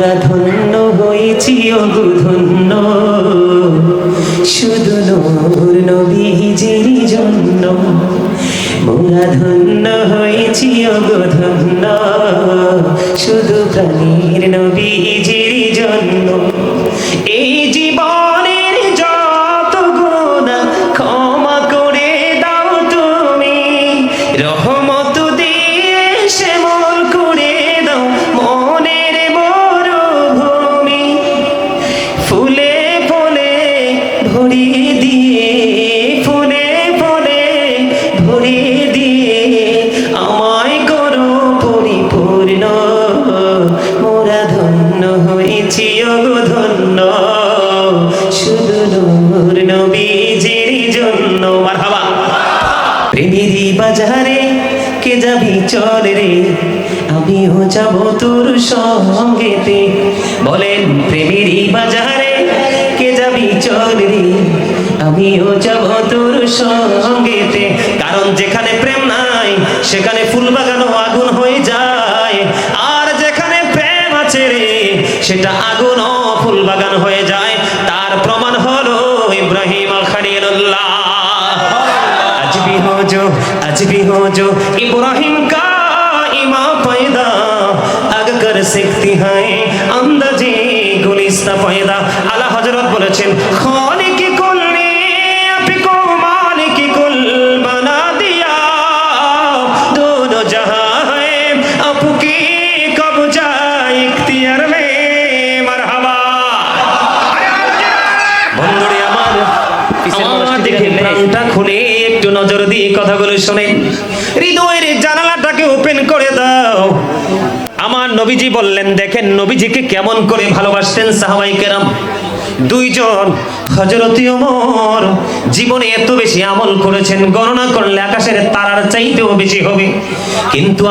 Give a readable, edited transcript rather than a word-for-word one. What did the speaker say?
মোরা ধন্য হয়েছি ওগো ধন্য, শুধু নূর নবীজির জন্য। মোরা ধন্য হয়েছি ওগো ধন্য, শুধু প্রাণীর নবীজির জন্য। এই জীবনের যত গুনাহ ক্ষমা করে দাও তুমি, রহমত দিয়ে শ্যামল করে দাও মনের মরুভূমি। ফুলে ফুলে ভরিয়ে দিয়ে, ফুলে ফুলে ভরিয়ে দিয়ে আমায় করো পরিপূর্ণ। মোরা ধন্য হয়েছি ওগো ধন্য, শুধু নূর নবীজির জন্য। মারহাবা। প্রেমেরই বাজারে কে যাবি চল রে, আমিও যাব তোর সঙ্গেতে। বলেন প্রেমেরই বাজারে কে যাবি চল রে, আমিও যাব তোর সঙ্গেতে। কারণ যেখানে প্রেম নাই সেখানে ফুল বাগানও আগুন হয়ে যায়, আর যেখানে প্রেম আছে রে সেটা আগুনও ফুল বাগান হয়ে যায়। তার প্রমাণ হলো ইব্রাহিম আল খলিলুল্লাহ। आज भी हो जो इब्राहिम का ईमान पैदा, आगे कर सकती है अंदाजे गुलिस्ता पैदा। आला हजरत বলেছেন खालिक कुल ने आपको मालिक कुल बना दिया, दोनों जहां है आपकी कब्जा इख्तियार में। मरहबा। বন্ধুরে আমার দেখে প্রাণটা খুলে একটু নজর দিয়ে কথাগুলো শুনেন, হৃদয়ের জানালাটাকে ওপেন করে দাও। আমার নবীজি বললেন, দেখেন নবীজিকে কেমন করে ভালোবাসতেন সাহাবায়ে কেরাম। দুইজন হযরত ওমর জীবনে এত বেশি আমল করেছেন, গণনা করলে আকাশের তারার চাইতেও বেশি হবে। কিন্তু